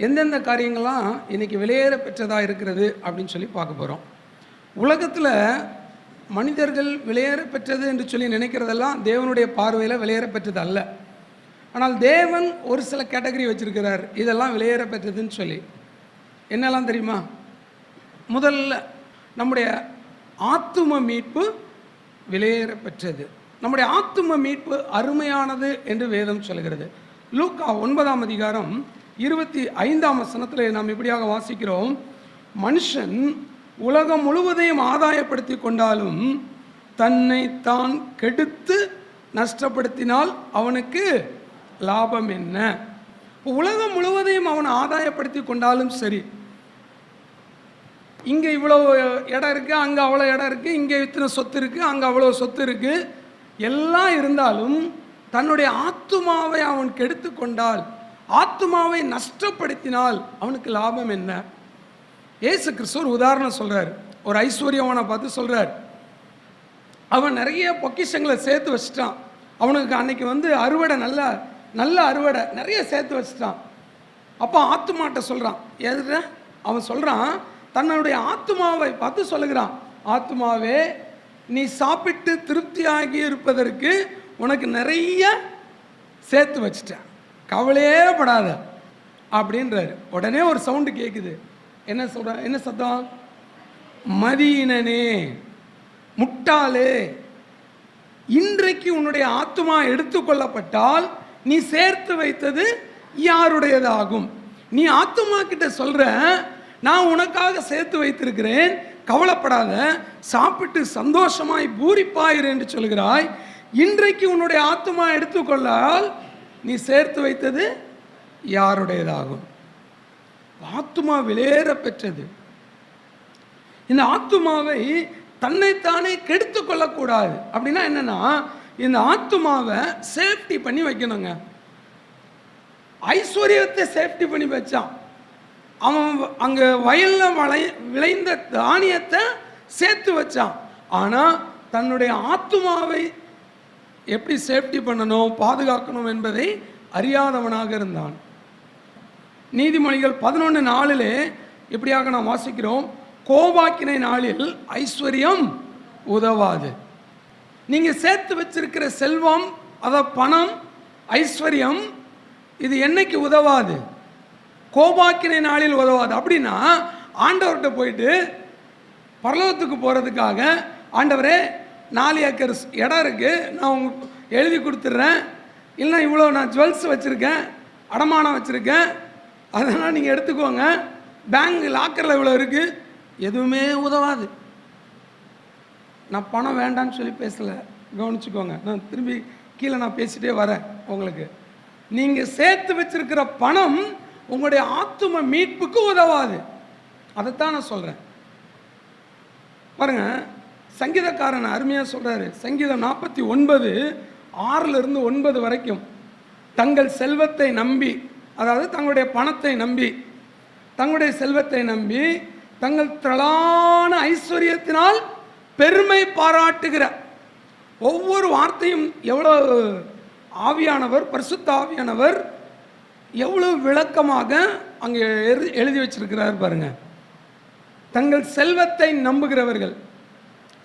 எந்தெந்த காரியங்கள்லாம் இன்றைக்கி விலையேற பெற்றதாக இருக்கிறது அப்படின்னு சொல்லி பார்க்க போகிறோம். உலகத்தில் மனிதர்கள் விலையேற பெற்றது என்று சொல்லி நினைக்கிறதெல்லாம் தேவனுடைய பார்வையில் விலையேற பெற்றது அல்ல. ஆனால் தேவன் ஒரு சில கேட்டகரி வச்சுருக்கிறார், இதெல்லாம் விலையேற பெற்றதுன்னு சொல்லி. என்னெல்லாம் தெரியுமா? முதல்ல நம்முடைய ஆத்தும மீட்பு விலையேற பெற்றது. நம்முடைய ஆத்தும மீட்பு அருமையானது என்று வேதம் சொல்கிறது. லூக்கா 9ஆம் அதிகாரம் 25ஆம் வசனத்தில் நாம் இப்படியாக வாசிக்கிறோம், மனுஷன் உலகம் முழுவதையும் ஆதாயப்படுத்தி கொண்டாலும் தன்னை தான் கெடுத்து நஷ்டப்படுத்தினால் அவனுக்கு லாபம் என்ன? உலகம் முழுவதையும் அவன் ஆதாயப்படுத்தி கொண்டாலும் சரி, இங்கே இவ்வளோ இடம் இருக்குது, அங்கே அவ்வளோ இடம் இருக்குது, இங்கே இத்தனை சொத்து இருக்குது, அங்கே அவ்வளோ சொத்து இருக்குது, எல்லாம் இருந்தாலும் தன்னுடைய ஆத்துமாவை அவன் கெடுத்து கொண்டால், ஆத்துமாவை நஷ்டப்படுத்தினால் அவனுக்கு லாபம் என்ன? இயேசு கிறிஸ்து ஒரு உதாரணம் சொல்கிறார். ஒரு ஐஸ்வர்யவனை பார்த்து சொல்கிறார், அவன் நிறைய பொக்கிஷங்களை சேர்த்து வச்சிட்டான். அவனுக்கு அன்னைக்கு அறுவடை நல்ல அறுவடை நிறைய சேர்த்து வச்சிட்டான். அப்போ ஆத்துமாட்ட சொல்கிறான், எதுல அவன் சொல்கிறான், தன்னுடைய ஆத்துமாவை பார்த்து சொல்லுகிறான், ஆத்துமாவே நீ சாப்பிட்டு திருப்தியாகி இருப்பதற்கு உனக்கு நிறைய சேர்த்து வச்சிட்டேன், கவலையே படாத அப்படின்றாரு. உடனே ஒரு சவுண்டு கேட்குது. என்ன சொல்ற? என்ன சத்தம்? மதியினனே, முட்டாளே, இன்றைக்கு உன்னுடைய ஆத்துமா எடுத்துக்கொள்ளப்பட்டால் நீ சேர்த்து வைத்தது யாருடையதாகும்? நீ ஆத்துமா கிட்ட சொல்ற, நான் உனக்காக சேர்த்து வைத்திருக்கிறேன், கவலைப்படாத, சாப்பிட்டு சந்தோஷமாய் பூரிப்பாயிரு என்று சொல்கிறாய். இன்றைக்கு உன்னுடைய ஆத்துமா எடுத்துக்கொள்ளால் நீ சேர்த்து வைத்தது யாருடையதாகும்? ஆத்துமா விலையேற பெற்றது. இந்த ஆத்துமாவை தன்னைத்தானே கெடுத்து கொள்ளக்கூடாது. அப்படின்னா என்னன்னா, இந்த ஆத்துமாவை சேஃப்டி பண்ணி வைக்கணுங்க. ஐஸ்வர்யத்தை சேஃப்டி பண்ணி வச்சான். அவன் அங்கே வயலில் விளைந்த தானியத்தை சேர்த்து வச்சான். ஆனால் தன்னுடைய ஆத்துமாவை எப்படி சேஃப்டி பண்ணணும், பாதுகாக்கணும் என்பதை அறியாதவனாக இருந்தான். நீதிமொழிகள் 11:4 இப்படியாக நாம் வாசிக்கிறோம், கோபாக்கினை நாளில் ஐஸ்வர்யம் உதவாது. நீங்கள் சேர்த்து வச்சிருக்கிற செல்வம், அதாவது பணம், ஐஸ்வர்யம், இது என்னைக்கு உதவாது? கோபாக்கினை நாளில் உதவாது. அப்படின்னா ஆண்டவர்கிட்ட போயிட்டு பரலோகத்துக்கு போகிறதுக்காக, ஆண்டவரே 4 ஏக்கர் இடம் இருக்குது, நான் உங்களுக்கு எழுதி கொடுத்துட்றேன், இல்லைனா இவ்வளோ நான் ஜுவல்ஸ் வச்சுருக்கேன், அடமானம் வச்சுருக்கேன், அதனால் நீங்கள் எடுத்துக்கோங்க, பேங்க் லாக்கரில் இவ்வளோ இருக்குது, எதுவுமே உதவாது. நான் பணம் வேண்டான்னு சொல்லி பேசலை, கவனிச்சுக்கோங்க. நான் திரும்பி கீழே நான் பேசிகிட்டே வரேன் உங்களுக்கு. நீங்கள் சேர்த்து வச்சிருக்கிற பணம் உங்களுடைய ஆத்தும மீட்புக்கு உதவாது. அதைத்தான் நான் சொல்கிறேன். பாருங்க, சங்கீதக்காரன் அருமையாக சொல்கிறாரு. சங்கீதம் 49:6 வரைக்கும், தங்கள் செல்வத்தை நம்பி, அதாவது தங்களுடைய பணத்தை நம்பி, தங்களுடைய செல்வத்தை நம்பி, தங்கள் திரளான ஐஸ்வர்யத்தினால் பெருமை பாராட்டுகிற ஒவ்வொரு வார்த்தையும் எவ்வளோ ஆவியானவர், பரிசுத்த ஆவியானவர் எவ்வளவு விளக்கமாக அங்கே எழுதி வச்சிருக்கிறார் பாருங்க. தங்கள் செல்வத்தை நம்புகிறவர்கள்,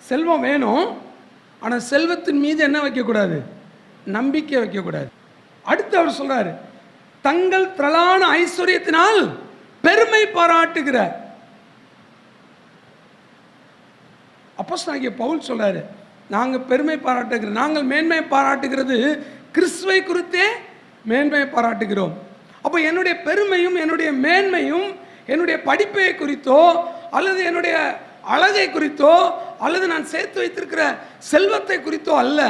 செல்வம் வேணும், ஆனால் செல்வத்தின் மீது என்ன வைக்கக்கூடாது? நம்பிக்கை வைக்கக்கூடாது. அடுத்து அவர் சொல்றாரு, தங்கள் திரளான ஐஸ்வர்யத்தினால் பெருமை பாராட்டுகிறார். அப்போஸ்தலனாகிய பவுல் சொல்றாரு, நாங்கள் பெருமை பாராட்டுகிறோம், நாங்கள் மேன்மை பாராட்டுகிறது கிறிஸ்துவை குறித்தே மேன்மை பாராட்டுகிறோம். அப்போ என்னுடைய பெருமையும் என்னுடைய மேன்மையும் என்னுடைய படிப்பை குறித்தோ அல்லது என்னுடைய அழகை குறித்தோ அல்லது நான் சேர்த்து வைத்திருக்கிற செல்வத்தை குறித்தோ அல்ல,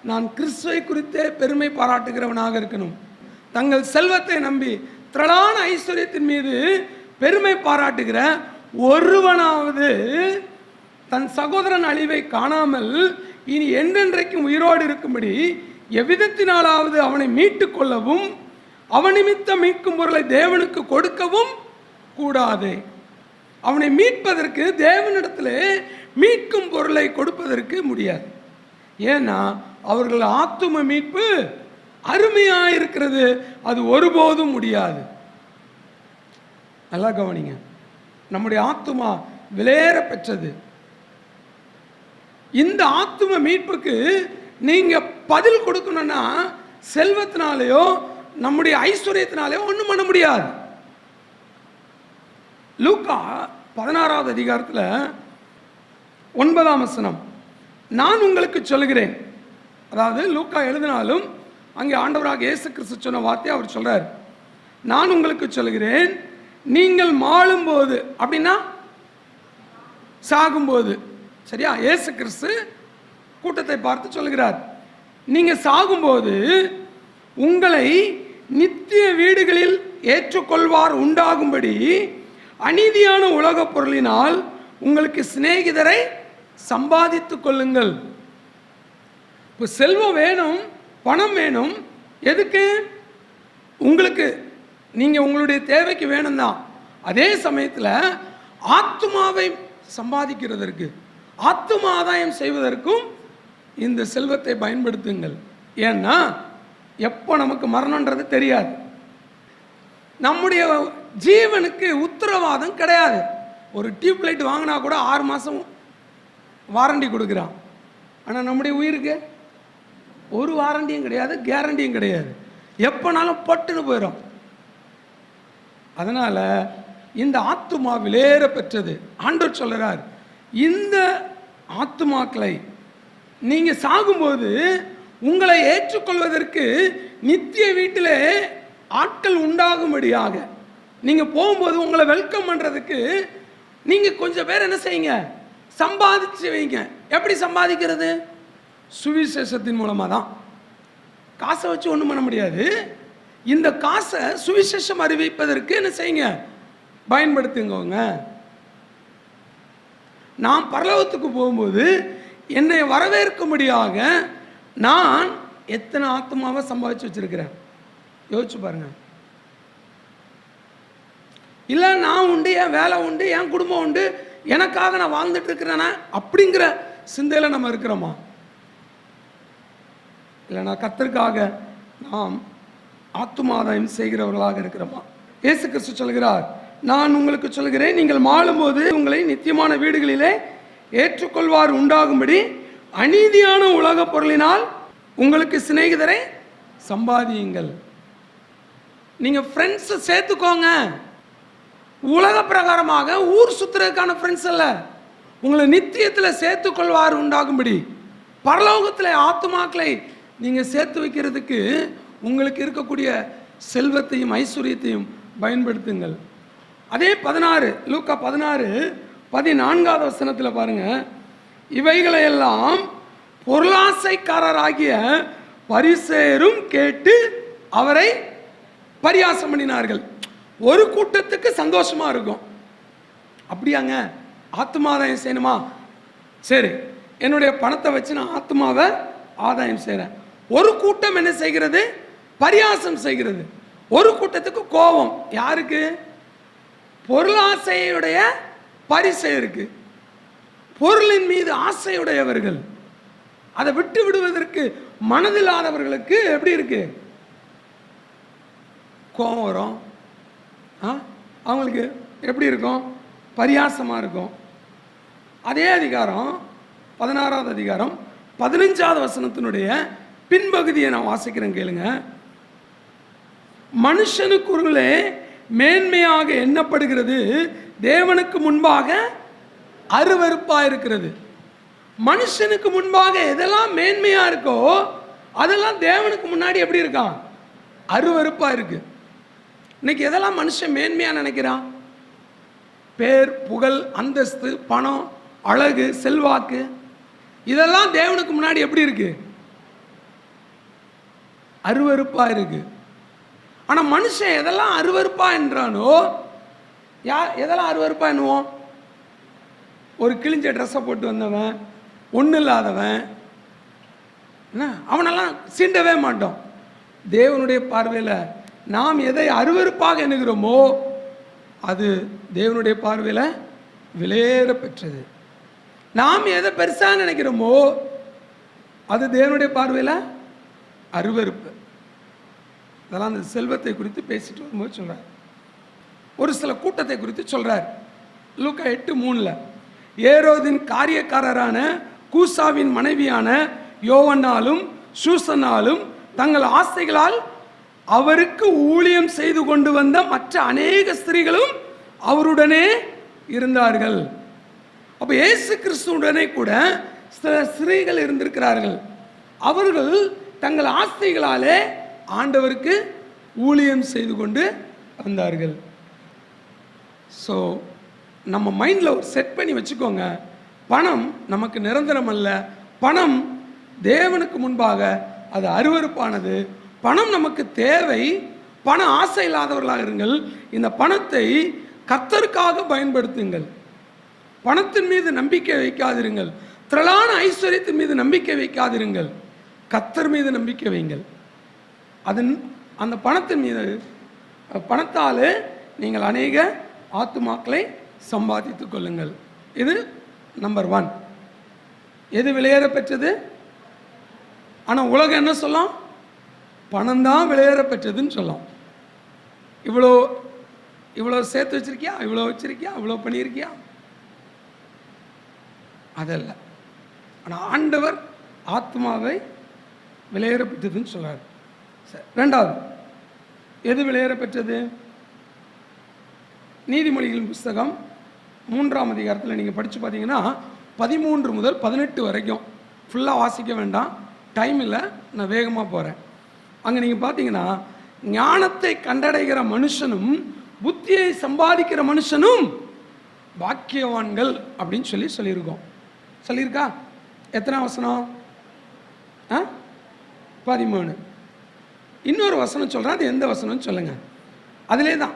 நான் கிறிஸ்துவை குறித்தே பெருமை பாராட்டுகிறவனாக இருக்கணும். தங்கள் செல்வத்தை நம்பி திரளான ஐஸ்வர்யத்தின் மீது பெருமை பாராட்டுகிற ஒருவனாவது தன் சகோதரன் அழிவை காணாமல் இனி என்றென்றைக்கும் உயிரோடு இருக்கும்படி எவ்விதத்தினாலாவது அவனை மீட்டு கொள்ளவும் அவன் நிமித்தம் மீட்கும் பொருளை தேவனுக்கு கொடுக்கவும் கூடாது. அவனை மீட்பதற்கு தேவனிடத்தில் மீட்கும் பொருளை கொடுப்பதற்கு முடியாது. ஏன்னா அவர்கள் ஆத்தும மீட்பு அருமையாக இருக்கிறது, அது ஒருபோதும் முடியாது. நல்லா கவனிங்க. நம்முடைய ஆத்துமா விலையேற பெற்றது. இந்த ஆத்தும மீட்புக்கு நீங்க பதில் கொடுக்கணும்னா செல்வத்தினாலேயோ நம்முடைய ஐஸ்வர்யத்தினாலேயோ ஒன்றும் பண்ண முடியாது. லூக்கா 16வது அதிகாரத்தில் 9ஆம் வசனம், நான் உங்களுக்கு சொல்கிறேன். அதாவது லூக்கா எழுதினாலும் அங்கே ஆண்டவராக இயேசு கிறிஸ்து சொன்ன வார்த்தையை அவர் சொல்றார். நான் உங்களுக்கு சொல்கிறேன், நீங்கள் மாளும்போது, அப்படின்னா சாகும்போது, சரியா? இயேசு கிறிஸ்து கூட்டத்தை பார்த்து சொல்கிறார், நீங்க சாகும்போது உங்களை நித்திய வீடுகளில் ஏற்றுக்கொள்வார் உண்டாகும்படி அநீதியான உலகப் பொருளினால் உங்களுக்கு சிநேகிதரை சம்பாதித்துக் கொள்ளுங்கள். இப்போ செல்வம் வேணும், பணம் வேணும். எதுக்கு? உங்களுக்கு, நீங்க உங்களுடைய தேவைக்கு வேணும் தான். அதே சமயத்தில் ஆத்துமாவை சம்பாதிக்கிறதற்கு, ஆத்தும ஆதாயம் செய்வதற்கும் இந்த செல்வத்தை பயன்படுத்துங்கள். ஏன்னா எப்போ நமக்கு மரணம்ன்றது தெரியாது. நம்முடைய ஜீவனுக்கு உத்தரவாதம் கிடையாது. ஒரு டியூப் லைட் வாங்கினா கூட 6 மாதம் வாரண்டி கொடுக்குறான். ஆனால் நம்முடைய உயிருக்கு ஒரு வாரண்டியும் கிடையாது, கேரண்டியும் கிடையாது. எப்போனாலும் பட்டுன்னு போயிடும். அதனால் இந்த ஆத்துமா விலையேற பெற்றது. ஆண்டவர் சொல்கிறார், இந்த ஆத்துமாக்களை நீங்கள் சாகும்போது உங்களை ஏற்றுக்கொள்வதற்கு நித்திய வீட்டிலே ஆட்கள் உண்டாகும்படியாக, நீங்கள் போகும்போது உங்களை வெல்கம் பண்ணுறதுக்கு நீங்கள் கொஞ்சம் பேர் என்ன செய்யுங்க, சம்பாதிச்சு வைங்க. எப்படி சம்பாதிக்கிறது? சுவிசேஷத்தின் மூலமாக தான். காசை வச்சு ஒன்றும் பண்ண முடியாது. இந்த காசை சுவிசேஷம் அறிவிப்பதற்கு என்ன செய்யுங்க, பயன்படுத்துங்க. நான் பரலோகத்துக்கு போகும்போது என்னை வரவேற்கும்படியாக நான் எத்தனை ஆத்மாவை சம்பாதிச்சு வச்சிருக்கிறேன் யோசிச்சு பாருங்க. இல்லை நான் உண்டு, என் வேலை உண்டு, என் குடும்பம் உண்டு, எனக்காக நான் வாழ்ந்துட்டு இருக்கிறேன்னா அப்படிங்கிற சிந்தையில் நம்ம இருக்கிறோமா? இல்லைனா கர்த்தருக்காக நாம் ஆத்துமாதாயம் செய்கிறவர்களாக இருக்கிறோமா? இயேசு கிறிஸ்து சொல்கிறார், நான் உங்களுக்கு சொல்கிறேன், நீங்கள் மாளும்போது உங்களை நித்தியமான வீடுகளிலே ஏற்றுக்கொள்வார் உண்டாகும்படி அநீதியான உலக பொருளினால் உங்களுக்கு சிநேகிதரை சம்பாதியுங்கள். நீங்க ஃப்ரெண்ட்ஸ் சேர்த்துக்கோங்க. உலக பிரகாரமாக ஊர் சுத்துறதுக்கான ஃப்ரெண்ட்ஸ் அல்ல, உங்களை நித்தியத்தில் சேர்த்துக்கொள்வார் உண்டாகும்படி பரலோகத்தில் ஆத்துமாக்களை நீங்க சேர்த்து வைக்கிறதுக்கு உங்களுக்கு இருக்கக்கூடிய செல்வத்தையும் ஐஸ்வர்யத்தையும் பயன்படுத்துங்கள். அதே 16 லூக்கா 16:14 வசனத்தில் பாருங்க, இவைகளையெல்லாம் பொருளாசைக்காரராகிய பரிசேயரும் கேட்டு அவரை பரியாசம் பண்ணினார்கள். ஒரு கூட்டத்துக்கு சந்தோஷமா இருக்கும், அப்படியாங்க ஆத்மாதாயம் செய்யணுமா, சரி என்னுடைய பணத்தை வச்சு நான் ஆத்மாவை ஆதாயம் செய்கிறேன். ஒரு கூட்டம் என்ன செய்கிறது, பரியாசம் செய்கிறது. ஒரு கூட்டத்துக்கு கோபம். யாருக்கு? பொருளாசையுடைய பரிசேயருக்கு, பொருளின் மீது ஆசையுடையவர்கள். அதை விட்டு விடுவதற்கு மனதில்லாதவர்களுக்கு எப்படி இருக்கு, கோபம் வரும். அவங்களுக்கு எப்படி இருக்கும், பரியாசமாக இருக்கும். அதே அதிகாரம் 16வது அதிகாரம் 15வது வசனத்தினுடைய பின்பகுதியை நான் வாசிக்கிறேன், கேளுங்க. மனுஷனுக்குள்ளே மேன்மையாக எண்ணப்படுகிறது தேவனுக்கு முன்பாக அருவருப்பாக இருக்கிறது. மனுஷனுக்கு முன்பாக எதெல்லாம் மேன்மையா இருக்கோ அதெல்லாம் தேவனுக்கு முன்னாடி எப்படி இருக்கான், அருவருப்பா இருக்கு. இன்னைக்கு எதெல்லாம் மனுஷன் மேன்மையா நினைக்கிறான், பேர், புகழ், அந்தஸ்து, பணம், அழகு, செல்வாக்கு, இதெல்லாம் தேவனுக்கு முன்னாடி எப்படி இருக்கு, அருவருப்பா இருக்கு. ஆனா மனுஷன் எதெல்லாம் அருவருப்பா என்றானோ, எதெல்லாம் அருவருப்பா என்னுவோம், ஒரு கிழிஞ்ச ட்ரெஸ்ஸை போட்டு வந்தவன், ஒன்றும் இல்லாதவன், அவனெல்லாம் சீண்டவே மாட்டோம். தேவனுடைய பார்வையில் நாம் எதை அருவருப்பாக எண்ணுகிறோமோ அது தேவனுடைய பார்வையில் விலையேற பெற்றது. நாம் எதை பெருசாக நினைக்கிறோமோ அது தேவனுடைய பார்வையில் அருவருப்பு. அதெல்லாம் அந்த செல்வத்தை குறித்து பேசிட்டு வரும்போது சொல்கிறார். ஒரு சில கூட்டத்தை குறித்து சொல்றார். லூக்கா 8:3 ஏரோதின் காரியக்காரரான கூசாவின் மனைவியான யோவன்னாலும் சூசனாலும் தங்கள் ஆசைகளால் அவருக்கு ஊழியம் செய்து கொண்டு வந்த மற்ற அநேக ஸ்திரீகளும் அவருடனே இருந்தார்கள். அப்ப இயேசு கிறிஸ்துவுடனே கூட சில ஸ்திரீகள் இருந்திருக்கிறார்கள். அவர்கள் தங்கள் ஆசைகளாலே ஆண்டவருக்கு ஊழியம் செய்து கொண்டு வந்தார்கள். ஸோ நம்ம மைண்டில் ஒரு செட் பண்ணி வச்சுக்கோங்க, பணம் நமக்கு நிரந்தரம் அல்ல. பணம் தேவனுக்கு முன்பாக அது அருவருப்பானது. பணம் நமக்கு தேவை. பண ஆசை இல்லாதவர்களாக இருங்கள். இந்த பணத்தை கர்த்தருக்காக பயன்படுத்துங்கள். பணத்தின் மீது நம்பிக்கை வைக்காதிருங்கள். திரளான ஐஸ்வர்யத்தின் மீது நம்பிக்கை வைக்காதிருங்கள். கர்த்தர் மீது நம்பிக்கை வைங்கள். அந்த பணத்தின் மீது பணத்தால் நீங்கள் அநேக ஆத்துமாக்களை சம்பாதித்துக் கொள்ளுங்கள். இது நம்பர் 1. எது விலையேற பெற்றது? ஆனால் உலகம் என்ன சொல்லும்? பணம் தான் விலையேற பெற்றதுன்னு சொல்லும். இவ்வளோ சேர்த்து வச்சிருக்கியா, இவ்வளோ வச்சிருக்கியா, இவ்வளோ பண்ணியிருக்கியா? அதல்ல. ஆனால் ஆண்டவர் ஆத்மாவை விலையேற பெற்றதுன்னு சொல்றார். சரி, 2வது எது விலையேற பெற்றது? நீதிமொழிகளின் புஸ்தகம் 3ஆம் அதிகாரத்தில் நீங்கள் படித்து பார்த்தீங்கன்னா 13 முதல் 18 வரைக்கும் ஃபுல்லாக வாசிக்க வேண்டாம், டைம் இல்லை, நான் வேகமாக போகிறேன். அங்கே நீங்கள் பார்த்தீங்கன்னா ஞானத்தை கண்டடைகிற மனுஷனும் புத்தியை சம்பாதிக்கிற மனுஷனும் பாக்கியவான்கள் அப்படின்னு சொல்லியிருக்கோம். சொல்லியிருக்கா? எத்தனை வசனம்? 13. இன்னொரு வசனம் சொல்கிறேன், அது எந்த வசனம்னு சொல்லுங்கள். அதிலே தான்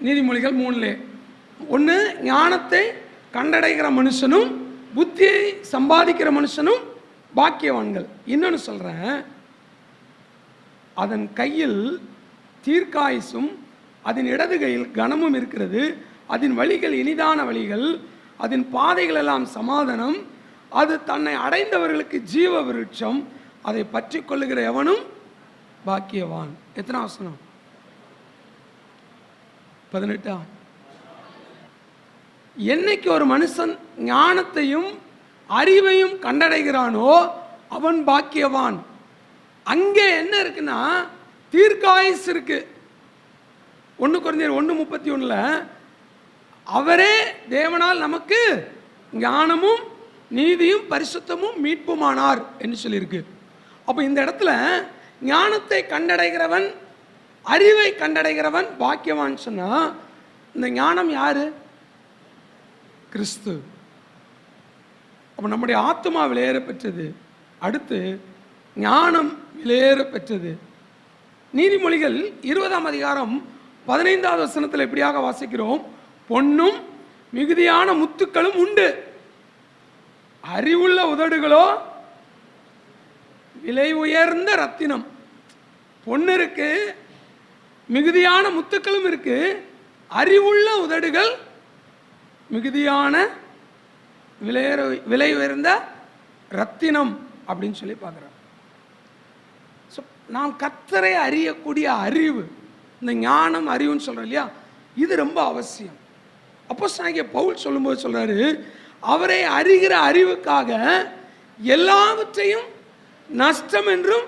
நீதிமொழிகள் 3 ஒன்று, ஞானத்தை கண்டடைகிற மனுஷனும் புத்தியை சம்பாதிக்கிற மனுஷனும் பாக்கியவான்கள். இன்னொன்று சொல்கிறேன், அதன் கையில் தீர்க்காயுசும் அதன் இடது கையில் கனமும் இருக்கிறது. அதன் வழிகள் இனிதான வழிகள், அதன் பாதைகள் எல்லாம் சமாதானம். அது தன்னை அடைந்தவர்களுக்கு ஜீவ விருட்சம். அதை பற்றி கொள்ளுகிற எவனும் பாக்கியவான். எத்தனை வசனம்? 18. என்னைக்கு ஒரு மனுஷன் ஞானத்தையும் அறிவையும் கண்டடைகிறானோ அவன் பாக்கியவான். அங்கே என்ன இருக்குன்னா தீர்க்காயுசு இருக்கு. 1 கொரிந்தியர் 1:31 அவரே தேவனால் நமக்கு ஞானமும் நீதியும் பரிசுத்தமும் மீட்புமானார் என்று சொல்லியிருக்கு. அப்போ இந்த இடத்துல ஞானத்தை கண்டடைகிறவன் அறிவை கண்டடைகிறவன் பாக்கியவான் சொன்னா, இந்த ஞானம் யாரு? கிறிஸ்து. அப்போ நம்முடைய ஆத்மா விலையேற பெற்றது. அடுத்து ஞானம் விலையேற பெற்றது. நீதிமொழிகள் 20ஆம் அதிகாரம் 15வது வசனத்தில் எப்படியாக வாசிக்கிறோம்? பொன்னும் மிகுதியான முத்துக்களும் உண்டு, அறிவுள்ள உதடுகளோ விலை உயர்ந்த ரத்தினம். பொண்ணு இருக்கு, மிகுதியான முத்துக்களும் இருக்கு, அறிவுள்ள உதடுகள் மிகுதியான விலை உயர்ந்த ரத்தினம் அப்படின்னு சொல்லி பார்க்குறோம். ஸோ நாம் கர்த்தரை அறியக்கூடிய அறிவு, இந்த ஞானம் அறிவுன்னு சொல்கிறோம் இல்லையா, இது ரொம்ப அவசியம். அப்போஸ்தலனாகிய பவுல் சொல்லும்போது சொல்றாரு, அவரை அறிகிற அறிவுக்காக எல்லாவற்றையும் நஷ்டம் என்றும்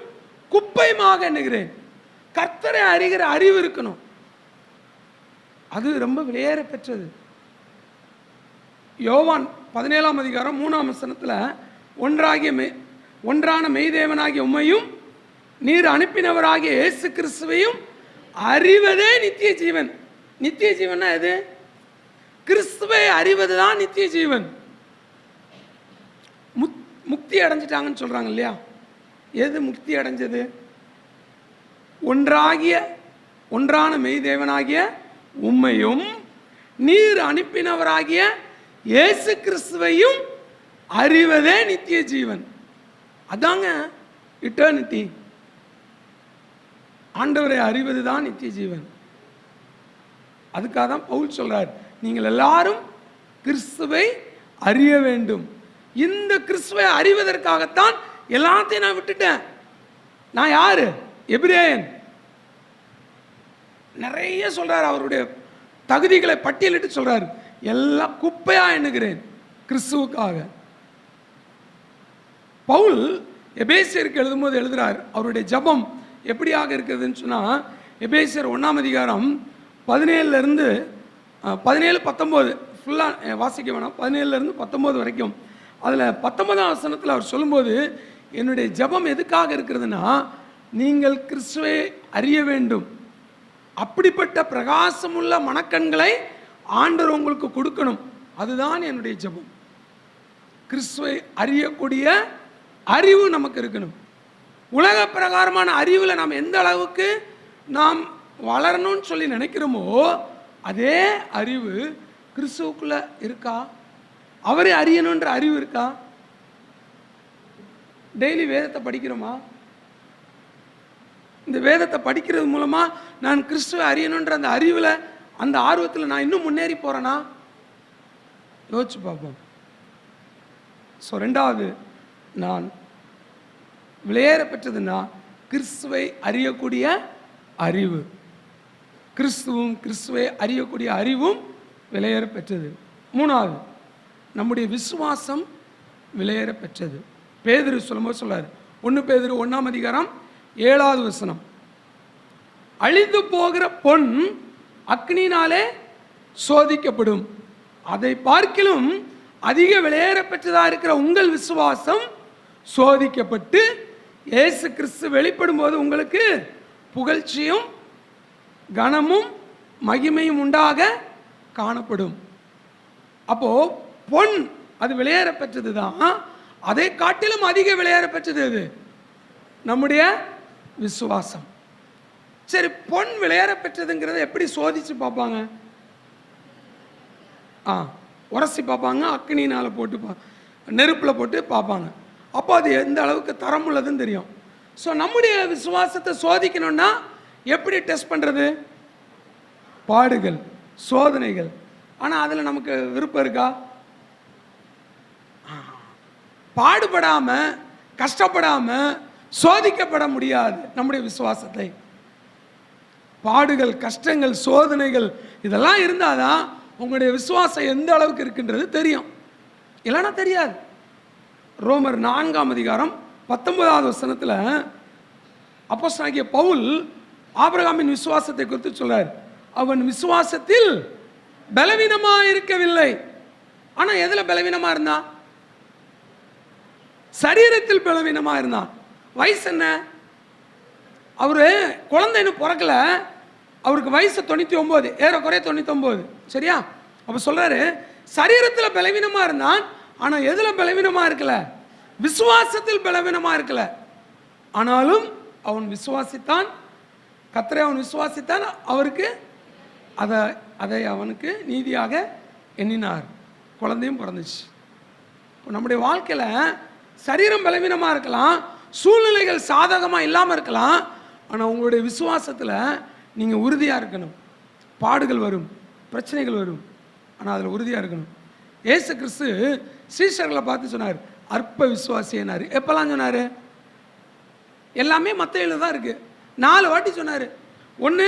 குப்பையுமாக எண்ணுகிறேன். கர்த்தரை அறிகிற அறிவு இருக்கணும், அது ரொம்ப விலையேற பெற்றது. யோவான் 17ஆம் அதிகாரம் 3ஆம் வசனத்தில் ஒன்றான மெய்தேவனாகிய உம்மையும் நீர் அனுப்பினவராகிய இயேசு கிறிஸ்துவையும் அறிவதே நித்திய ஜீவன். நித்திய ஜீவன்னா எது? கிறிஸ்துவை அறிவது தான் நித்திய ஜீவன். முக்தி அடைஞ்சிட்டாங்கன்னு சொல்றாங்க இல்லையா? எது முக்தி அடைஞ்சது? ஒன்றான மெய்தேவனாகிய உம்மையும் நீர் அனுப்பினவராகிய இயேசு கிறிஸ்துவையும் அறிவதே நித்திய ஜீவன். அதாங்க இட்டர்னிட்டி. ஆண்டவரை அறிவது தான் நித்திய ஜீவன். அதுக்காக தான் பவுல் சொல்றார், நீங்கள் எல்லாரும் கிறிஸ்துவை அறிய வேண்டும். இந்த கிறிஸ்துவை அறிவதற்காகத்தான் எல்லாத்தையும் நான் விட்டுட்டேன். நான் யாரு? எபிரேயன். நிறைய சொல்றாரு, அவருடைய தகுதிகளை பட்டியலிட்டு சொல்றாரு. எல்லாம் குப்பையா எண்ணுகிறேன் கிறிஸ்துவுக்காக. பவுல் எபேசியருக்கு எழுதும்போது எழுதுறார், அவருடைய ஜபம் எப்படியாக இருக்கிறதுன்னு சொன்னா, எபேசியர் 1ஆம் அதிகாரம் 17 19 ஃபுல்லாக வாசிக்க வேணாம், 17 19 வரைக்கும். அதில் 19ஆம் வசனத்தில் அவர் சொல்லும்போது, என்னுடைய ஜபம் எதுக்காக இருக்கிறதுனா, நீங்கள் கிறிஸ்துவை அறிய வேண்டும், அப்படிப்பட்ட பிரகாசமுள்ள மனக்கண்களை ஆண்டவர் உங்களுக்கு கொடுக்கணும், அதுதான் என்னுடைய ஜபம். கிறிஸ்துவை அறியக்கூடிய அறிவு நமக்கு இருக்கணும். உலக பிரகாரமான அறிவில் நாம் எந்த அளவுக்கு நாம் வளரணும்னு சொல்லி நினைக்கிறோமோ, அதே அறிவு கிறிஸ்துவுக்குள்ள இருக்கா? அவரை அறியணுன்ற அறிவு இருக்கா? டெய்லி வேதத்தை படிக்கிறோமா? இந்த வேதத்தை படிக்கிறது மூலமா நான் கிறிஸ்துவை அறியணுன்ற அந்த அறிவில், அந்த ஆர்வத்தில் நான் இன்னும் முன்னேறி போறேனா? யோசிச்சு பார்ப்போம். ஸோ 2வது, நான் விலையேற பெற்றதுன்னா கிறிஸ்துவை அறியக்கூடிய அறிவு. கிறிஸ்துவும் கிறிஸ்துவை அறியக்கூடிய அறிவும் விலையேற பெற்றது. 3வது, நம்முடைய விசுவாசம் விலையேற பெற்றது. பேதுரு சொல்லும்போது சொல்றாரு, 1 பேதுரு 1ஆம் அதிகாரம் 7வது வசனம், அழிந்து போகிற பொன் அக்னினாலே சோதிக்கப்படும், அதை பார்க்கிலும் அதிக விலையேற பெற்றதா இருக்கிற உங்கள் விசுவாசம் சோதிக்கப்பட்டு இயேசு கிறிஸ்து வெளிப்படும் போது உங்களுக்கு புகழ்ச்சியும் கனமும் மகிமையும் உண்டாக காணப்படும். அப்போ பொன் அது விலையேற பெற்றது தான், அதை காட்டிலும் அதிக விலையேற பெற்றது அது நம்முடைய விசுவாசம். சரி, பொன் விலையேற பெற்றதுங்கிறத எப்படி சோதிச்சு பார்ப்பாங்க? உரசி பார்ப்பாங்க, அக்னினால் போட்டு நெருப்பில் போட்டு பார்ப்பாங்க. அப்போ அது எந்த அளவுக்கு தரம் உள்ளதுன்னு தெரியும். ஸோ நம்முடைய விசுவாசத்தை சோதிக்கணும்னா எப்படி டெஸ்ட் பண்ணுறது? பாடுகள், சோதனைகள். ஆனால் அதில் நமக்கு விருப்பம் இருக்கா? பாடுபடாமல் கஷ்டப்படாமல் சோதிக்கப்பட முடியாது நம்முடைய விசுவாசத்தை. பாடுகள், கஷ்டங்கள், சோதனைகள் இதெல்லாம் இருந்தால் தான் உங்களுடைய விசுவாசம் எந்த அளவுக்கு இருக்குன்றது தெரியும், இல்லைன்னா தெரியாது. ரோமர் 4ஆம் அதிகாரம் 19வது வசனத்தில் அப்போஸ்தலனாகிய பவுல் ஆபிரகாமின் விசுவாசத்தை குறித்து சொல்றார். அவன் விசுவாசத்தில் பலவீனமாக இருக்கவில்லை. ஆனால் எதில் பலவீனமாக இருந்தான்? சரீரத்தில் பலவீனமாக இருந்தான். வயசு என்ன? அவரு குழந்தைன்னு பிறக்கல, அவருக்கு வயசு 99, ஏறக்குறைய 99. சரியா? அப்போ சொல்றாரு, சரீரத்தில் பலவீனமாக இருந்தான், ஆனால் எதில் பலவீனமாக இருக்கல? விசுவாசத்தில் பலவீனமாக இருக்கல. ஆனாலும் அவன் விசுவாசித்தான், கர்த்தரை அவன் விசுவாசித்தான், அவருக்கு அதை அவனுக்கு நீதியாக எண்ணினார், குழந்தையும் பிறந்துச்சு. இப்போ நம்முடைய வாழ்க்கையில் சரீரம் பலவீனமாக இருக்கலாம், சூழ்நிலைகள் சாதகமாக இல்லாமல் இருக்கலாம், ஆனால் உங்களுடைய விசுவாசத்தில் நீங்கள் உறுதியாக இருக்கணும். பாடுகள் வரும், பிரச்சனைகள் வரும், ஆனால் அதில் உறுதியாக இருக்கணும். இயேசு கிறிஸ்து சீஷர்களை பார்த்து சொன்னார், அற்ப விசுவாசினார். எப்பெல்லாம் சொன்னார்? எல்லாமே மத்தேயுல தான் இருக்குது. 4 வாட்டி சொன்னார். ஒன்று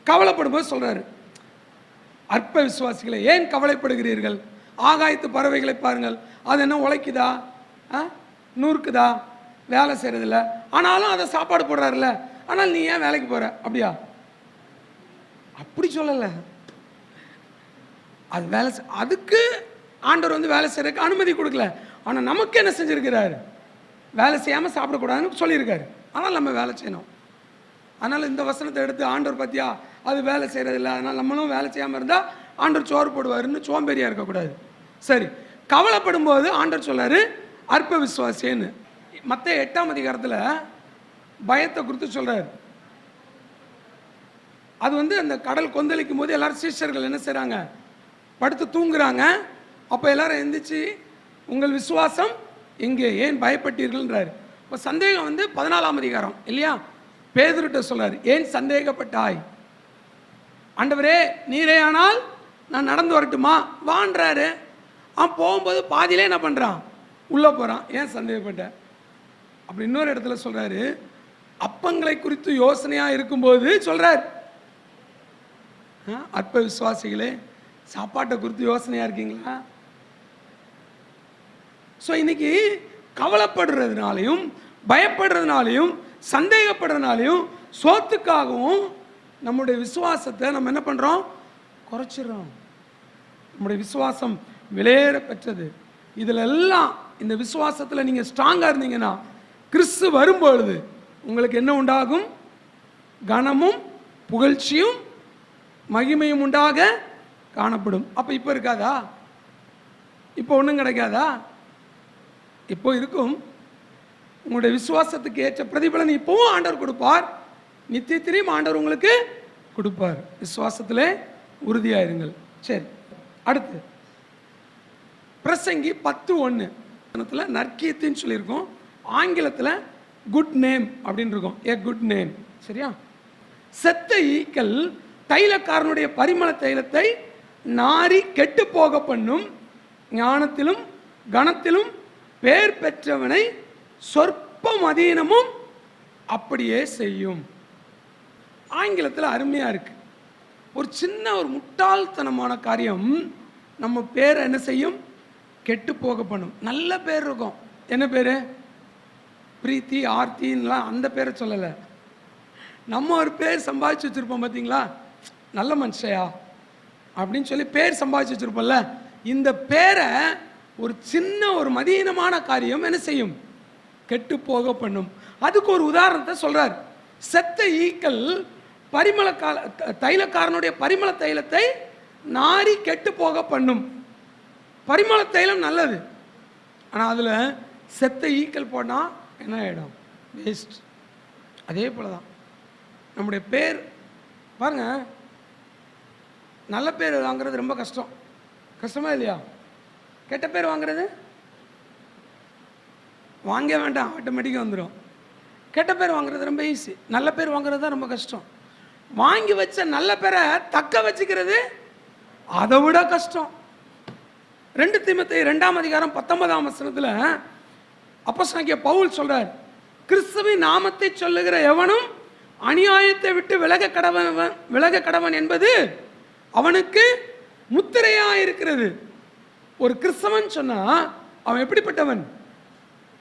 கவலைப்படும் போது சொல்கிறாரு, அற்ப விசுவாசிகளை ஏன் கவலைப்படுகிறீர்கள்? ஆகாயத்து பறவைகளை பாருங்கள், அது என்ன உழைக்குதா, நூறுக்குதா, வேலை செய்கிறதில்ல, ஆனாலும் அதை சாப்பாடு போடுறாருல்ல, ஆனால் நீ ஏன் வேலைக்கு போகிற? அப்படியா? அப்படி சொல்லலை. அது வேலை அதுக்கு ஆண்டவர் வந்து வேலை செய்யறதுக்கு அனுமதி கொடுக்கல. ஆனால் நமக்கு என்ன செஞ்சுருக்கிறாரு? வேலை செய்யாமல் சாப்பிடக்கூடாதுன்னு சொல்லியிருக்காரு. ஆனால் நம்ம வேலை செய்யணும். அதனால் இந்த வசனத்தை எடுத்து ஆண்டவர் பார்த்தியா அது வேலை செய்கிறதில்ல, அதனால் நம்மளும் வேலை செய்யாமல் இருந்தால் ஆண்டவர் சோறு போடுவாருன்னு சோம்பேறியாக இருக்கக்கூடாது. சரி, கவலைப்படும் போது ஆண்டவர் சொல்றாரு அற்ப விசுவாசின்னு. மத்தேயு 8ஆம் அதிகாரத்தில் பயத்தை குறித்து சொல்றாரு. அது வந்து அந்த கடல் கொந்தளிக்கும் போது எல்லாரும் சீஷர்கள் என்ன செய்கிறாங்க? படுத்து தூங்குறாங்க. அப்போ எல்லாரும் எந்திரிச்சு உங்கள் விசுவாசம் எங்கே, ஏன் பயப்பட்டீர்கள்ன்றாரு. இப்போ சந்தேகம் வந்து 14ஆம் அதிகாரம் இல்லையா, பேதுருட்ட சொல்றாரு, ஏன் சந்தேகப்பட்டாய்? ஆண்டவரே நீரே ஆனால் நான் நடந்து வரட்டுமா வான்றாரு. அவன் போகும்போது பாதியிலே என்ன பண்ணுறான்? உள்ளே போகிறான். ஏன் சந்தேகப்பட்ட? அப்படி இன்னொரு இடத்துல சொல்கிறாரு, அப்பங்களை குறித்து யோசனையாக இருக்கும்போது சொல்கிறார், அற்ப விசுவாசிகளே, சாப்பாட்டை குறித்து யோசனையாக இருக்கீங்களா? ஸோ இன்னைக்கு கவலைப்படுறதுனாலையும் பயப்படுறதுனாலையும் சந்தேகப்படுறதுனாலையும் சோத்துக்காகவும் நம்முடைய விசுவாசத்தை நம்ம என்ன பண்ணுறோம்? குறைச்சிடுறோம். நம்முடைய விசுவாசம் விலையேற பெற்றது. இதில் எல்லாம் இந்த விசுவாசத்தில் நீங்கள் ஸ்ட்ராங்காக இருந்தீங்கன்னா கிறிஸ்து வரும்பொழுது உங்களுக்கு என்ன உண்டாகும்? கனமும் புகழ்ச்சியும் மகிமையும் உண்டாக காணப்படும். அப்போ இப்போ இருக்காதா? இப்போ ஒன்றும் கிடைக்காதா? இப்போ இருக்கும். உங்களுடைய விசுவாசத்துக்கு ஏற்ற பிரதிபலன் இப்போவும் ஆண்டவர் கொடுப்பார். நித்தியத்திலையும் ஆண்டவர் உங்களுக்கு கொடுப்பார். விசுவாசத்திலே உறுதியாயிருங்கள். சரி, அடுத்து பிரசங்கி 10:1 நற்கீர்த்தின்னு சொல்லியிருக்கோம். ஆங்கிலத்தில் குட் நேம் அப்படின்னு இருக்கும். ஏ குட் நேம். சரியா? செத்த ஈக்கள் தைலக்காரனுடைய பரிமள தைலத்தை நாரி கெட்டு போக பண்ணும், ஞானத்திலும் கணத்திலும் பேர் பெற்றவனை சொற்பம் அதீனமும் அப்படியே செய்யும். ஆங்கிலத்தில் அருமையாக இருக்கு. ஒரு சின்ன ஒரு முட்டாள்தனமான காரியம் நம்ம பேரை என்ன செய்யும்? கெட்டு போக பண்ணும். நல்ல பேர் இருக்கும். என்ன பேர்? பிரீத்தி, ஆர்த்தின்லாம் அந்த பேரை சொல்லலை. நம்ம ஒரு பேர் சம்பாதிச்சு வச்சுருப்போம் பார்த்தீங்களா? நல்ல மனுஷையா அப்படின்னு சொல்லி பேர் சம்பாதிச்சு வச்சுருப்போம்ல. இந்த பேரை ஒரு சின்ன ஒரு மதியீனமான காரியம் என்ன செய்யும்? கெட்டு போக பண்ணும். அதுக்கு ஒரு உதாரணத்தை சொல்றார். செத்த ஈக்கள் தைலக்காரனுடைய பரிமள தைலத்தை நாரி கெட்டு போக பண்ணும். பரிமள தைலம் நல்லது, ஆனால் அதில் செத்த ஈக்கள் போனால் என்ன ஆகிடும்? வேஸ்ட். அதே போல தான் நம்முடைய பேர் பாருங்க. நல்ல பேர் வாங்குறது ரொம்ப கஷ்டம். கஷ்டமா இல்லையா? கெட்ட பேர் வாங்குறது வாங்க வேண்டாம், ஆட்டோமேட்டிக்காக வந்துடும். கெட்ட பேர் வாங்குறது ரொம்ப ஈஸி. நல்ல பேர் வாங்குறது தான் ரொம்ப கஷ்டம். வாங்கி வச்ச நல்ல பேரை தக்க வச்சுக்கிறது அதை விட கஷ்டம். 2 தீமோத்தேயு 2:19 அப்போஸ்தலனாகிய பவுல் சொல்றார், கிறிஸ்துவின் நாமத்தை சொல்லுகிற எவனும் அநியாயத்தை விட்டு விலக கடவன் என்பது அவனுக்கு முத்திரையா இருக்கிறது. ஒரு கிறிஸ்தவன் சொன்னா அவன் எப்படிப்பட்டவன்?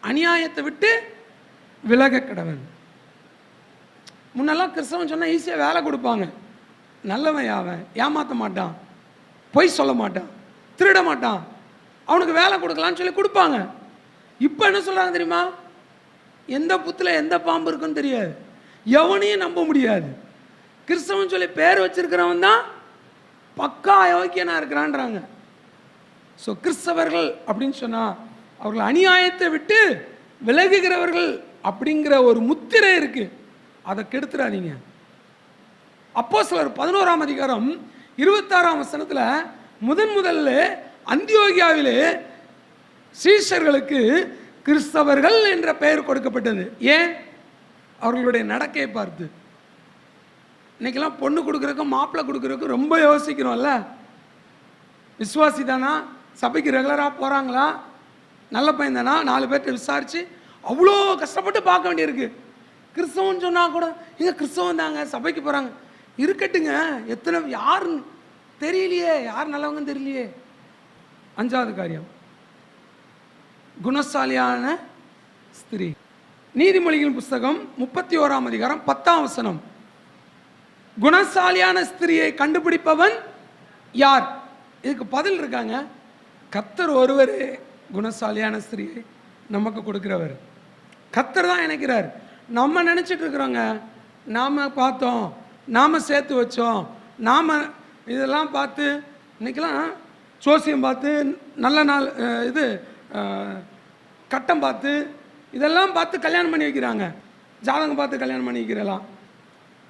அநியாயத்தை விட்டு விலக கடவன். முன்னெல்லாம் கிறிஸ்தவன் சொன்னா ஈஸியாக வேலை கொடுப்பாங்க. நல்லவன் அவன், ஏமாற்ற மாட்டான், பொய் சொல்ல மாட்டான், திருட மாட்டான், அவனுக்கு வேலை கொடுக்கலான்னு சொல்லி கொடுப்பாங்க. இப்போ என்ன சொல்றாங்க தெரியுமா? எந்த புத்துல எந்த பாம்பு இருக்குன்னு தெரியாது, எவனையும் நம்ப முடியாது. கிறிஸ்தவன் சொல்லி பேர் வச்சிருக்கிறவன் தான் பக்கா யோக்கியனா இருக்கிறான்றாங்க. ஸோ கிறிஸ்தவர்கள் அப்படின்னு சொன்னால் அவர்கள் அநியாயத்தை விட்டு விலகுகிறவர்கள் அப்படிங்கிற ஒரு முத்திரை இருக்கு. அதை கெடுத்துடாதீங்க. அப்போஸ்தலர் 11:26 முதல்ல அந்தியோகியாவிலே சீஷர்களுக்கு கிறிஸ்தவர்கள் என்ற பெயர் கொடுக்கப்பட்டது. ஏன்? அவர்களுடைய நடக்கையை பார்த்து. இன்னைக்கெல்லாம் பொண்ணு கொடுக்குறதுக்கும் மாப்பிள்ளை கொடுக்குறதுக்கும் ரொம்ப யோசிக்கிறோம்ல. விசுவாசி தானா? சபைக்கு ரெகுலராக போகிறாங்களா? நல்ல பையன் தானா? 4 பேர்கிட்ட விசாரித்து அவ்வளோ கஷ்டப்பட்டு பார்க்க வேண்டியிருக்கு. கிறிஸ்தவன் சொன்னால் கூட இங்கே கிறிஸ்தவன் தாங்க சபைக்கு போகிறாங்க. இருக்கட்டுங்க, எத்தனை யாருன்னு தெரியலையே, யார் நல்லவங்கன்னு தெரியலையே. 5வது காரியம், குணசாலியான ஸ்திரீ. நீதிமொழிகள் புஸ்தகம் 31:10 குணசாலியான ஸ்திரியை கண்டுபிடிப்பவன் யார்? இதுக்கு பதில் இருக்காங்க. கர்த்தர் ஒருவரே குணசாலியான ஸ்திரியை நமக்கு கொடுக்கிறவர். கர்த்தர் தான் நினைக்கிறார். நம்ம நினச்சிட்டு இருக்கிறோங்க, நாம் பார்த்தோம், நாம் சேர்த்து வச்சோம், நாம் இதெல்லாம் பார்த்து இன்றைக்கெல்லாம் சோசியம் பார்த்து நல்ல நாள் இது கட்டம் பார்த்து இதெல்லாம் பார்த்து கல்யாணம் பண்ணி வைக்கிறாங்க. ஜாதகம் பார்த்து கல்யாணம் பண்ணி வைக்கிறலாம்,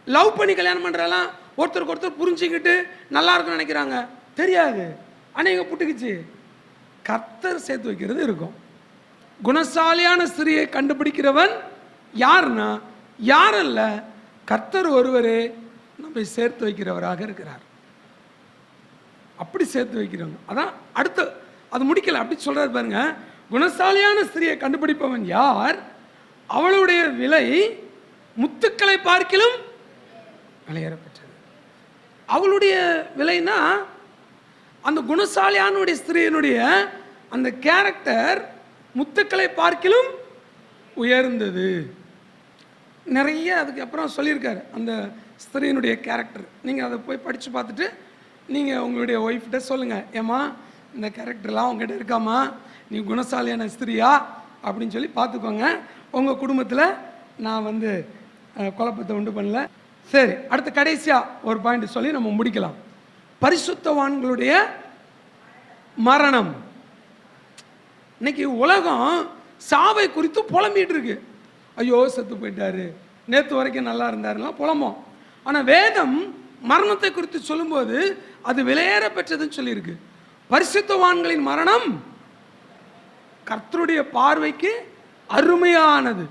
லவ் பண்ணி கல்யாணம் பண்ணுறலாம். ஒருத்தருக்கு ஒருத்தர் புரிஞ்சுக்கிட்டு நல்லா இருக்குன்னு நினைக்கிறாங்க. தெரியாது, ஆனால் இங்கே புட்டுக்குச்சு. கர்த்தர் சேர்த்து வைக்கிறது இருக்கும். குணசாலியான ஸ்திரியை கண்டுபிடிக்கிறவன் யாருன்னா யாரல்ல, கர்த்தர் ஒருவரே நம்மை சேர்த்து வைக்கிறவராக இருக்கிறார். அப்படி சேர்த்து வைக்கிறவங்க அதான் அடுத்து அது முடிக்கல. அப்படி சொல்றாரு பாருங்க. குணசாலியான ஸ்திரியை கண்டுபிடிப்பவன் யார்? அவளுடைய விலை முத்துக்களை பார்க்கிலும் விலையேறப்பெற்றது. அவளுடைய விலைனா அந்த குணசாலியானுடைய ஸ்திரீனுடைய அந்த கேரக்டர் முத்துக்களை பார்க்கிலும் உயர்ந்தது. நிறைய அதுக்கப்புறம் சொல்லியிருக்காரு அந்த ஸ்திரீனுடைய கேரக்டர். நீங்கள் அதை போய் படித்து பார்த்துட்டு நீங்கள் உங்களுடைய ஒய்ஃப்கிட்ட சொல்லுங்கள், ஏம்மா இந்த கேரக்டர்லாம் உங்ககிட்ட இருக்காமா, நீ குணசாலியான ஸ்திரியா அப்படின்னு சொல்லி பார்த்துக்கோங்க. உங்கள் குடும்பத்தில் நான் குழப்பத்தை உண்டு பண்ணல. சரி, அடுத்து கடைசியாக ஒரு பாயிண்ட் சொல்லி நம்ம முடிக்கலாம். பரிசுத்தவான்களுடைய மரணம். இன்னைக்கு உலகம் சாவை குறித்து புலம்பிட்டு இருக்கு. ஐயோ செத்து போயிட்டாரு, நேற்று வரைக்கும் நல்லா இருந்தாருலாம் புலம்போம். ஆனால் வேதம் மரணத்தை குறித்து சொல்லும்போது அது விலையேற பெற்றதுன்னு சொல்லியிருக்கு. பரிசுத்தவான்களின் மரணம் கர்த்தருடைய பார்வைக்கு அருமையானது,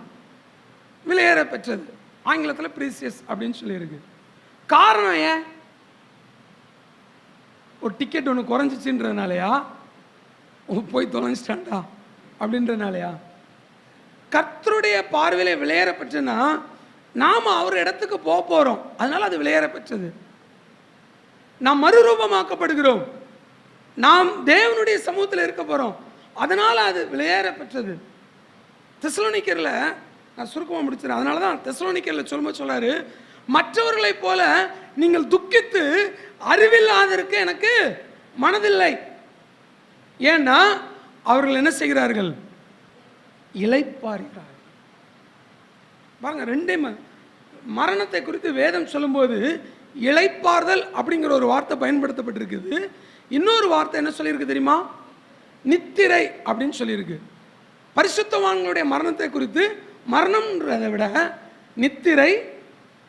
விலையேற பெற்றது. ஆங்கிலத்தில் ப்ரீசியஸ் அப்படின்னு சொல்லியிருக்கு. காரணம் ஏன்? ஒரு டிக்கெட் ஒன்று குறைஞ்சிச்சுன்றதுனாலயா, போய் தொலைஞ்சிட்டான்டா அப்படின்றதுனாலயா? கர்த்தருடைய பார்வையில விலையேற பெற்றனா நாம் அவர் இடத்துக்கு போக போகிறோம், அதனால் அது விலையேற பெற்றது. நாம் மறுரூபமாக்கப்படுகிறோம், நாம் தேவனுடைய சமூகத்தில் இருக்க போகிறோம், அதனால் அது விலையேற பெற்றது. தெசலோனிக்கரில் நான் சுருக்கமாக முடிச்சிடறேன். அதனால தான் தெசலோனிக்கரில் சொல்லும்போது சொல்றாரு, மற்றவர்களைப் போல நீங்கள் துக்கித்து அறிவில்லாதிருக்க எனக்கு மனதில்லை. ஏன்னா அவர்கள் என்ன செய்கிறார்கள்? இளைப்பாறுகிறார்கள். பாருங்க, ரெண்டே மரணத்தை குறித்து வேதம் சொல்லும்போது இளைப்பாறுதல் அப்படிங்கிற ஒரு வார்த்தை பயன்படுத்தப்பட்டிருக்குது. இன்னொரு வார்த்தை என்ன சொல்லியிருக்கு தெரியுமா? நித்திரை அப்படின்னு சொல்லியிருக்கு. பரிசுத்தவான்களுடைய மரணத்தை குறித்து மரணம்ன்றதை விட நித்திரை,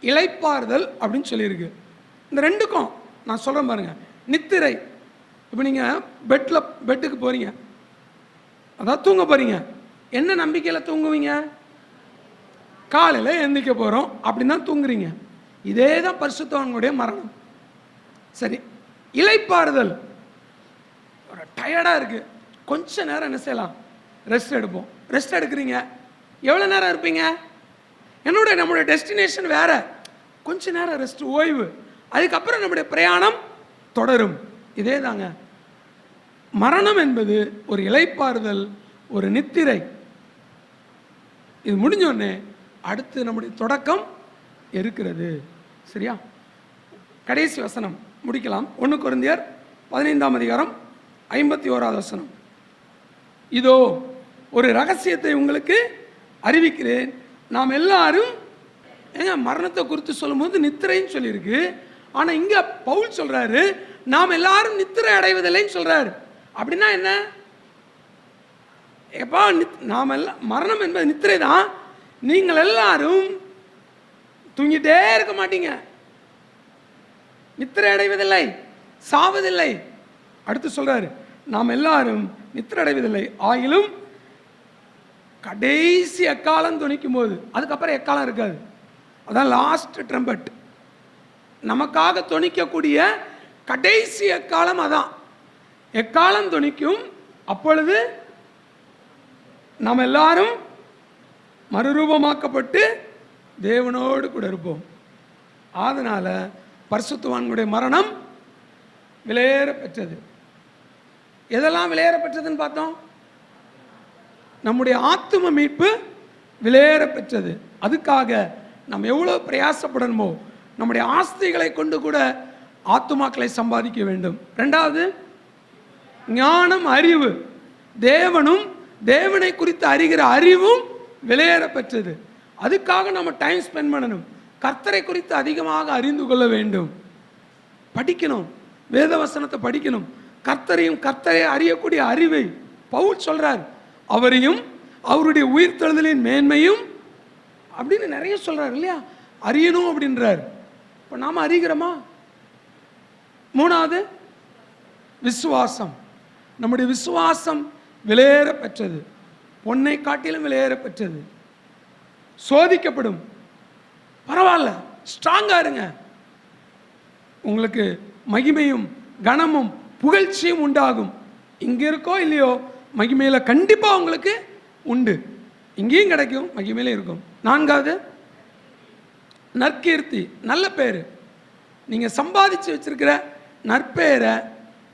இளைப்பாறுதல் அப்படின்னு சொல்லியிருக்கு. இந்த ரெண்டுக்கும் நான் சொல்கிறேன் பாருங்க. நித்திரை, இப்போ நீங்கள் பெட்டுக்கு போகிறீங்க, அதாவது தூங்க போகிறீங்க. என்ன நம்பிக்கையில் தூங்குவீங்க? காலையில் எந்திரிக்க போகிறோம் அப்படின்னு தான் தூங்குறீங்க. இதே தான் பரிசுத்தவான்களுடைய மரணம். சரி, இளைப்பாறுதல், ஒரு டயர்டாக இருக்குது, கொஞ்ச நேரம் என்ன செய்யலாம்? ரெஸ்ட் எடுப்போம். ரெஸ்ட் எடுக்கிறீங்க, எவ்வளோ நேரம் இருப்பீங்க? நம்முடைய டெஸ்டினேஷன் வேற, கொஞ்ச நேரம் ரெஸ்ட், ஓய்வு, அதுக்கப்புறம் நம்முடைய பிரயாணம் தொடரும். இதே தாங்க மரணம் என்பது ஒரு இளைப்பாறுதல், ஒரு நித்திரை. இது முடிஞ்சோடனே அடுத்து நம்முடைய தொடக்கம் இருக்கிறது. சரியா? கடைசி வசனம் முடிக்கலாம். 1 கொரிந்தியர் 15ஆம் அதிகாரம் 51வது வசனம். இதோ ஒரு ரகசியத்தை உங்களுக்கு அறிவிக்கிறேன், நாம் எல்லாரும், மரணத்தை குறித்து சொல்லும்போது நித்திரைன்னு சொல்லியிருக்கு, ஆனால் இங்கே பவுல் சொல்றாரு நாம் எல்லாரும் நித்திரை அடைவதில்லைன்னு சொல்றாரு. அப்படின்னா என்ன? எப்பா நாம் எல்லாம், மரணம் என்பது நித்திரை தான். நீங்கள் எல்லாரும் தூங்கிட்டே இருக்க மாட்டீங்க, நித்திரை அடைவதில்லை, சாவதில்லை. அடுத்து சொல்றாரு நாம் எல்லாரும் நித்திரை அடைவதில்லை, ஆயிலும் கடைசி எக்காலம் துணிக்கும் போது, அதுக்கப்புறம் எக்காலம் இருக்காது, அதான் லாஸ்ட் ட்ரம்பட், நமக்காக துணிக்கக்கூடிய கடைசி எக்காலம். அதான் எக்காலம் துணிக்கும், அப்பொழுது நாம் எல்லாரும் மறுரூபமாக்கப்பட்டு தேவனோடு கூட இருப்போம். அதனால பரிசுத்தவான்களுடைய மரணம் விலையேற பெற்றது. எதெல்லாம் விலையேற பெற்றதுன்னு பார்த்தோம்? நம்முடைய ஆத்தும மீட்பு விலையேற பெற்றது. அதுக்காக நாம் எவ்வளோ பிரயாசப்படணுமோ, நம்முடைய ஆஸ்திகளை கொண்டு கூட ஆத்துமாக்களை சம்பாதிக்க வேண்டும். ரெண்டாவது, ஞானம், அறிவு, தேவனும் தேவனை குறித்து அறிகிற அறிவும் விலையேற பெற்றது. அதுக்காக நம்ம டைம் ஸ்பெண்ட் பண்ணணும், கர்த்தரை குறித்து அதிகமாக அறிந்து கொள்ள வேண்டும், படிக்கணும், வேதவசனத்தை படிக்கணும், கர்த்தரை அறியக்கூடிய அறிவை பவுல் சொல்றார், அவரையும் அவருடைய உயிர்த்தெழுதலின் மேன்மையும் அப்படின்னு நிறைய சொல்றாரு இல்லையா? அறியணும் அப்படின்றார். இப்போ நாம அறிகிறோமா? மூணாவது, விசுவாசம். நம்முடைய விசுவாசம் விலையேற பெற்றது, பொன்னை காட்டிலும் விலையேற பெற்றது. சோதிக்கப்படும், பரவாயில்ல, ஸ்ட்ராங்கா இருங்க, உங்களுக்கு மகிமையும் கனமும் புகழ்ச்சியும் உண்டாகும். இங்க இருக்கோ இல்லையோ, மகிமையில கண்டிப்பா உங்களுக்கு உண்டு, இங்கேயும் கிடைக்கும், மகிமையில இருக்கும். நான்காவது, நற்கீர்த்தி, நல்ல பேரு. நீங்கள் சம்பாதிச்சு வச்சிருக்கிற நற்பெயரை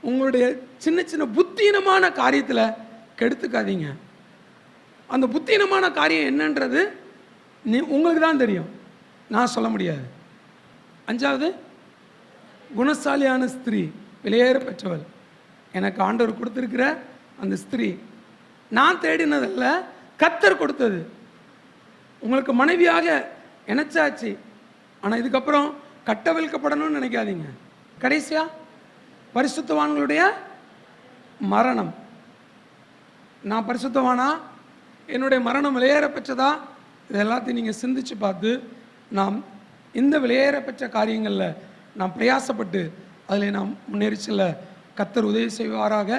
உங்களுடைய சின்ன சின்ன புத்தீனமான காரியத்தில் கெடுத்துக்காதீங்க. அந்த புத்தீனமான காரியம் என்னன்றது உங்களுக்கு தான் தெரியும், நான் சொல்ல முடியாது. 5வது, குணசாலியான ஸ்திரீ, விலையேற பெற்றவள். எனக்கு ஆண்டவர் கொடுத்துருக்கிற அந்த ஸ்திரீ நான் தேடினதல்ல, கர்த்தர் கொடுத்தது. உங்களுக்கு மனைவியாக இணைச்சாச்சு, ஆனால் இதுக்கப்புறம் கட்டவிழ்க்கப்படணும்னு நினைக்காதீங்க. கடைசியாக பரிசுத்தவான்களுடைய மரணம். நான் பரிசுத்தவானா, என்னுடைய மரணம் விலையேற பெற்றதா, இது எல்லாத்தையும் நீங்கள் சிந்திச்சு பார்த்து நாம் இந்த விலையேற பெற்ற காரியங்களில் நாம் பிரயாசப்பட்டு அதில் நாம் முன்னேறி செல்ல கர்த்தர் உதவி செய்வாராக.